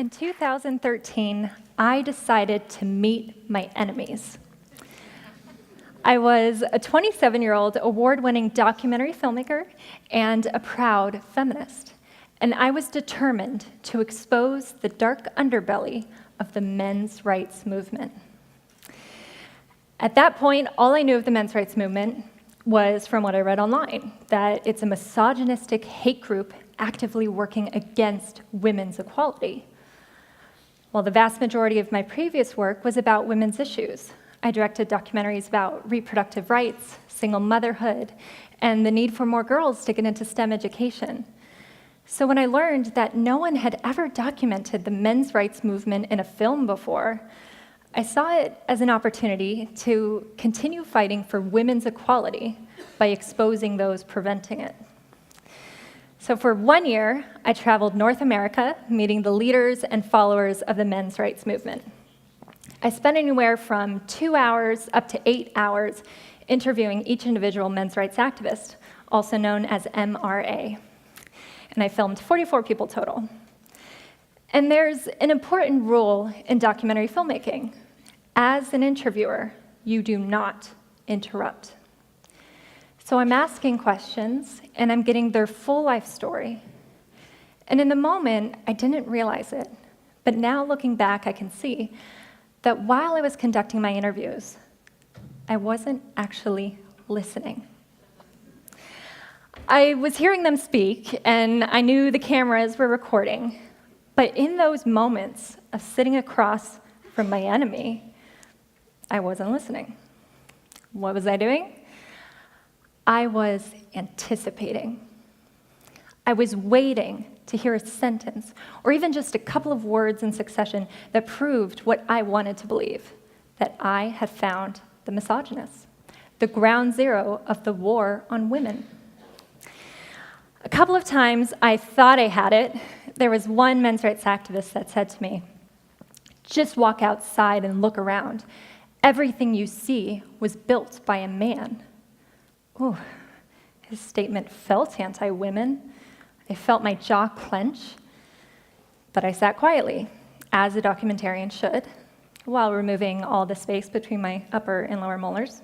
In 2013, I decided to meet my enemies. I was a 27-year-old award-winning documentary filmmaker and a proud feminist, and I was determined to expose the dark underbelly of the men's rights movement. At that point, all I knew of the men's rights movement was from what I read online, that it's a misogynistic hate group actively working against women's equality. While the vast majority of my previous work was about women's issues, I directed documentaries about reproductive rights, single motherhood, and the need for more girls to get into STEM education. So when I learned that no one had ever documented the men's rights movement in a film before, I saw it as an opportunity to continue fighting for women's equality by exposing those preventing it. So for 1 year, I traveled North America, meeting the leaders and followers of the men's rights movement. I spent anywhere from 2 hours up to 8 hours interviewing each individual men's rights activist, also known as MRA. And I filmed 44 people total. And there's an important rule in documentary filmmaking. As an interviewer, you do not interrupt. So I'm asking questions, and I'm getting their full life story. And in the moment, I didn't realize it. But now looking back, I can see that while I was conducting my interviews, I wasn't actually listening. I was hearing them speak, and I knew the cameras were recording. But in those moments of sitting across from my enemy, I wasn't listening. What was I doing? I was anticipating. I was waiting to hear a sentence, or even just a couple of words in succession that proved what I wanted to believe, that I had found the misogynist, the ground zero of the war on women. A couple of times I thought I had it. There was one men's rights activist that said to me, "Just walk outside and look around. Everything you see was built by a man." Ooh, his statement felt anti-women. I felt my jaw clench, but I sat quietly, as a documentarian should, while removing all the space between my upper and lower molars.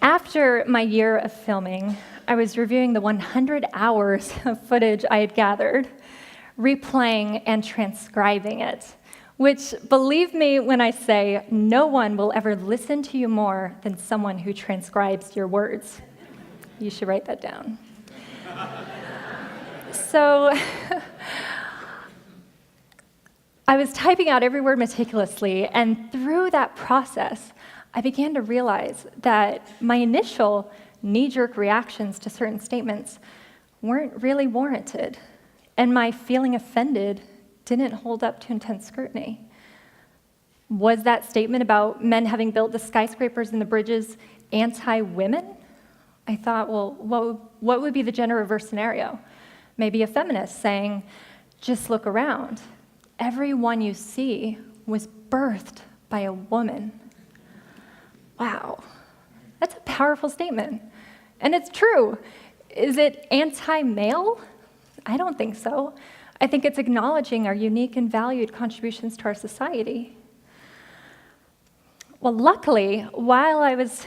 After my year of filming, I was reviewing the 100 hours of footage I had gathered, replaying and transcribing it, which, believe me when I say, no one will ever listen to you more than someone who transcribes your words. You should write that down. So I was typing out every word meticulously, and through that process, I began to realize that my initial knee-jerk reactions to certain statements weren't really warranted, and my feeling offended didn't hold up to intense scrutiny. Was that statement about men having built the skyscrapers and the bridges anti-women? I thought, well, what would be the gender reverse scenario? Maybe a feminist saying, "Just look around. Everyone you see was birthed by a woman." Wow, that's a powerful statement. And it's true. Is it anti-male? I don't think so. I think it's acknowledging our unique and valued contributions to our society. Well, luckily, while I was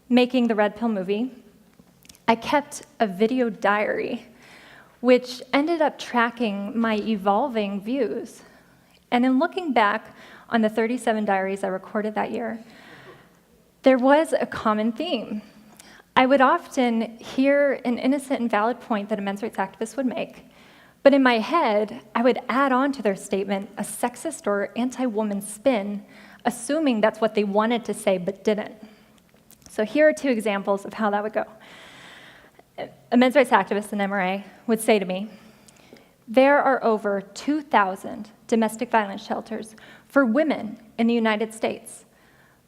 making the Red Pill movie, I kept a video diary, which ended up tracking my evolving views. And in looking back on the 37 diaries I recorded that year, there was a common theme. I would often hear an innocent and valid point that a men's rights activist would make, but in my head, I would add on to their statement a sexist or anti-woman spin, assuming that's what they wanted to say but didn't. So here are two examples of how that would go. A men's rights activist, an MRA, would say to me, "There are over 2,000 domestic violence shelters for women in the United States,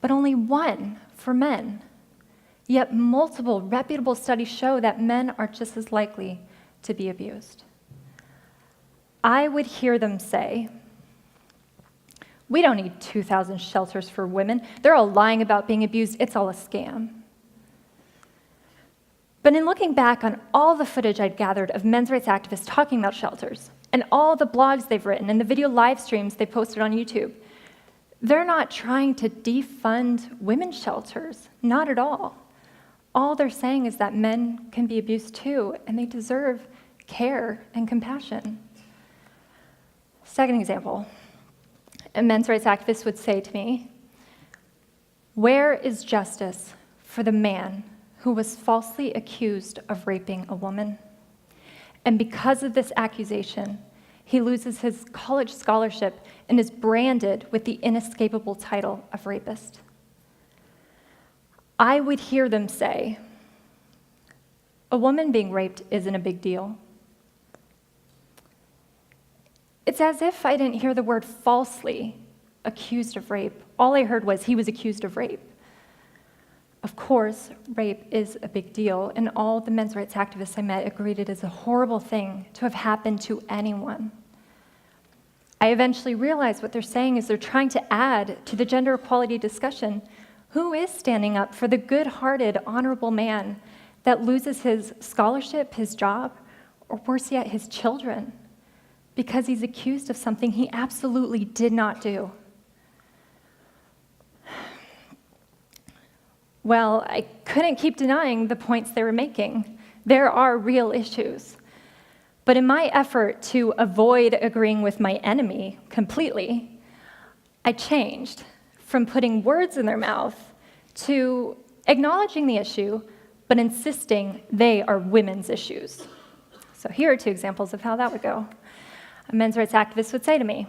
but only one for men. Yet multiple reputable studies show that men are just as likely to be abused." I would hear them say, "We don't need 2,000 shelters for women. They're all lying about being abused. It's all a scam." But in looking back on all the footage I'd gathered of men's rights activists talking about shelters, and all the blogs they've written and the video live streams they posted on YouTube. They're not trying to defund women's shelters, not at all. All they're saying is that men can be abused too, and they deserve care and compassion. Second example, a men's rights activist would say to me, "Where is justice for the man who was falsely accused of raping a woman? And because of this accusation, he loses his college scholarship and is branded with the inescapable title of rapist." I would hear them say, "A woman being raped isn't a big deal." It's as if I didn't hear the word falsely accused of rape. All I heard was he was accused of rape. Of course, rape is a big deal, and all the men's rights activists I met agreed it is a horrible thing to have happened to anyone. I eventually realized what they're saying is they're trying to add to the gender equality discussion who is standing up for the good-hearted, honorable man that loses his scholarship, his job, or worse yet, his children, because he's accused of something he absolutely did not do. Well, I couldn't keep denying the points they were making. There are real issues. But in my effort to avoid agreeing with my enemy completely, I changed from putting words in their mouth to acknowledging the issue, but insisting they are women's issues. So here are two examples of how that would go. A men's rights activist would say to me,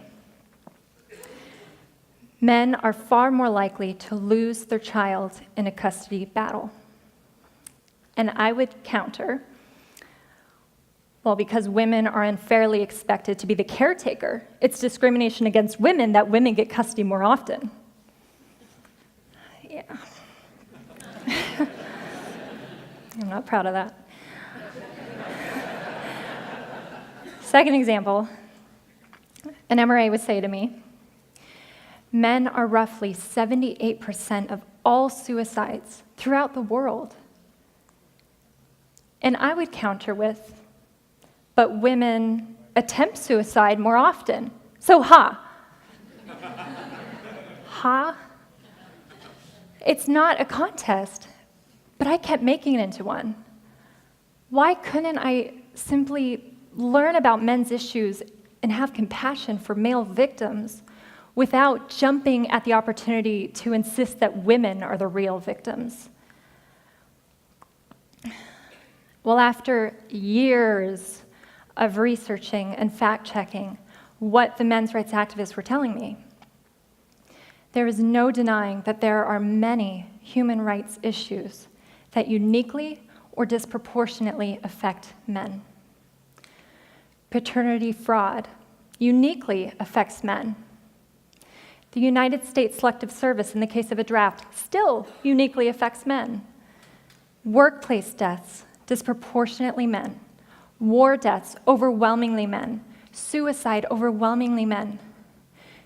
"Men are far more likely to lose their child in a custody battle." And I would counter, well, because women are unfairly expected to be the caretaker, it's discrimination against women that women get custody more often. Yeah. I'm not proud of that. Second example, an MRA would say to me, "Men are roughly 78% of all suicides throughout the world." And I would counter with, "But women attempt suicide more often. So ha." Ha? It's not a contest, but I kept making it into one. Why couldn't I simply learn about men's issues and have compassion for male victims without jumping at the opportunity to insist that women are the real victims? Well, after years of researching and fact-checking what the men's rights activists were telling me, there is no denying that there are many human rights issues that uniquely or disproportionately affect men. Paternity fraud uniquely affects men. The United States Selective Service, in the case of a draft, still uniquely affects men. Workplace deaths, disproportionately men. War deaths, overwhelmingly men. Suicide, overwhelmingly men.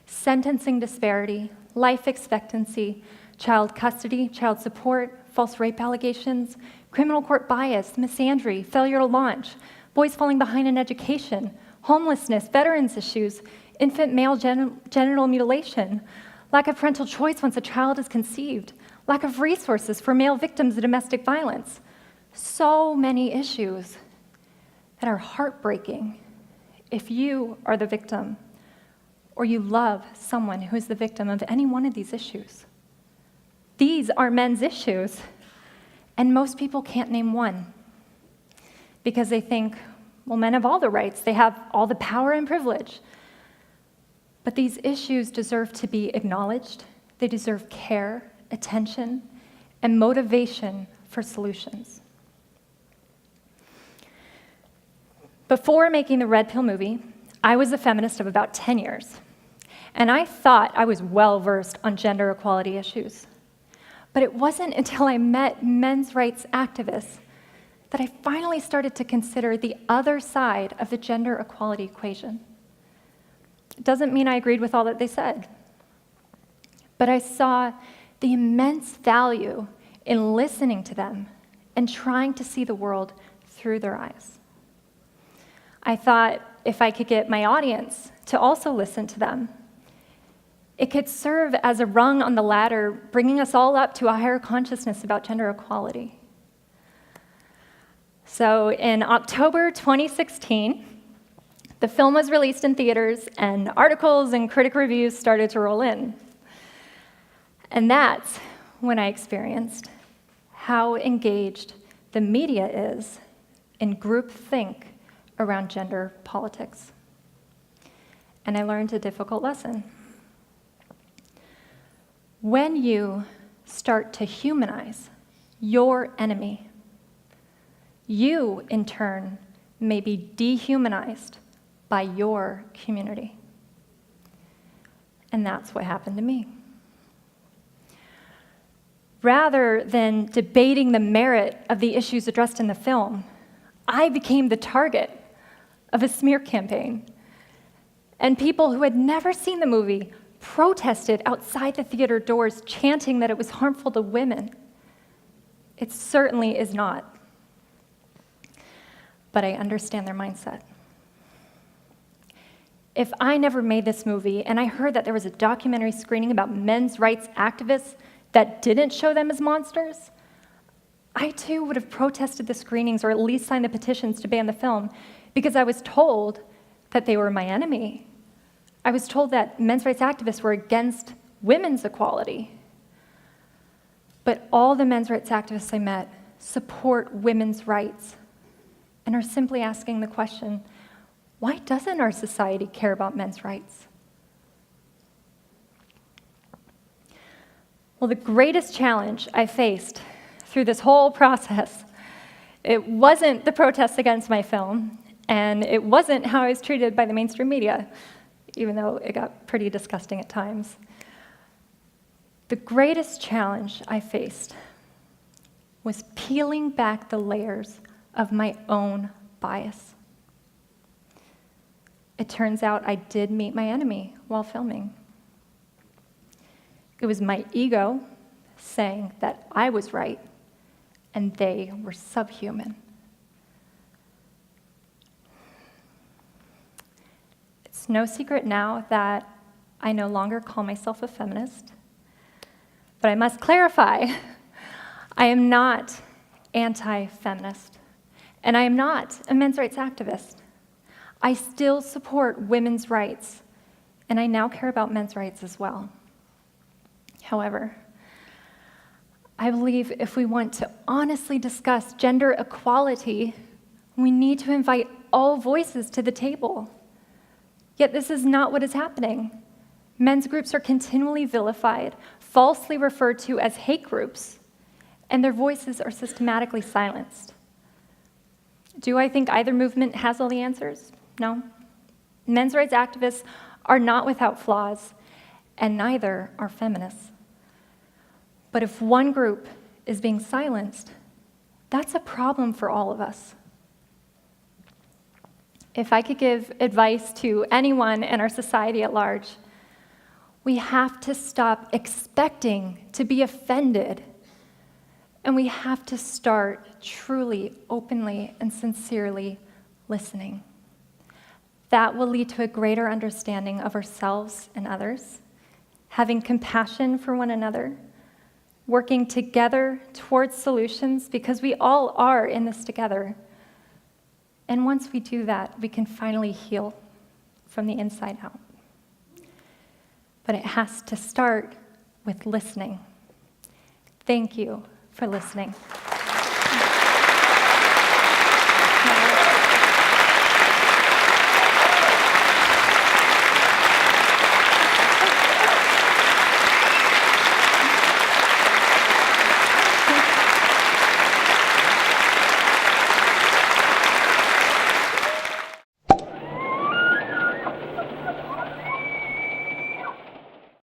Sentencing disparity, life expectancy, child custody, child support, false rape allegations, criminal court bias, misandry, failure to launch, boys falling behind in education, homelessness, veterans issues, infant male genital mutilation, lack of parental choice once a child is conceived, lack of resources for male victims of domestic violence. So many issues that are heartbreaking if you are the victim or you love someone who is the victim of any one of these issues. These are men's issues, and most people can't name one because they think, well, men have all the rights, they have all the power and privilege. But these issues deserve to be acknowledged. They deserve care, attention, and motivation for solutions. Before making the Red Pill movie, I was a feminist of about 10 years, and I thought I was well-versed on gender equality issues. But it wasn't until I met men's rights activists that I finally started to consider the other side of the gender equality equation. It doesn't mean I agreed with all that they said, but I saw the immense value in listening to them and trying to see the world through their eyes. I thought, if I could get my audience to also listen to them. It could serve as a rung on the ladder, bringing us all up to a higher consciousness about gender equality. So in October 2016, the film was released in theaters, and articles and critic reviews started to roll in. And that's when I experienced how engaged the media is in groupthink around gender politics. And I learned a difficult lesson. When you start to humanize your enemy, you, in turn, may be dehumanized by your community. And that's what happened to me. Rather than debating the merit of the issues addressed in the film, I became the target of a smear campaign. And people who had never seen the movie protested outside the theater doors, chanting that it was harmful to women. It certainly is not. But I understand their mindset. If I never made this movie and I heard that there was a documentary screening about men's rights activists that didn't show them as monsters, I too would have protested the screenings or at least signed the petitions to ban the film because I was told that they were my enemy. I was told that men's rights activists were against women's equality. But all the men's rights activists I met support women's rights and are simply asking the question, why doesn't our society care about men's rights? Well, the greatest challenge I faced through this whole process, it wasn't the protests against my film, and it wasn't how I was treated by the mainstream media, even though it got pretty disgusting at times. The greatest challenge I faced was peeling back the layers of my own bias. It turns out I did meet my enemy while filming. It was my ego saying that I was right and they were subhuman. It's no secret now that I no longer call myself a feminist, but I must clarify, I am not anti-feminist, and I am not a men's rights activist. I still support women's rights, and I now care about men's rights as well. However, I believe if we want to honestly discuss gender equality, we need to invite all voices to the table. Yet this is not what is happening. Men's groups are continually vilified, falsely referred to as hate groups, and their voices are systematically silenced. Do I think either movement has all the answers? No. Men's rights activists are not without flaws, and neither are feminists. But if one group is being silenced, that's a problem for all of us. If I could give advice to anyone in our society at large, we have to stop expecting to be offended, and we have to start truly, openly, and sincerely listening. That will lead to a greater understanding of ourselves and others, having compassion for one another, working together towards solutions because we all are in this together. And once we do that, we can finally heal from the inside out. But it has to start with listening. Thank you for listening.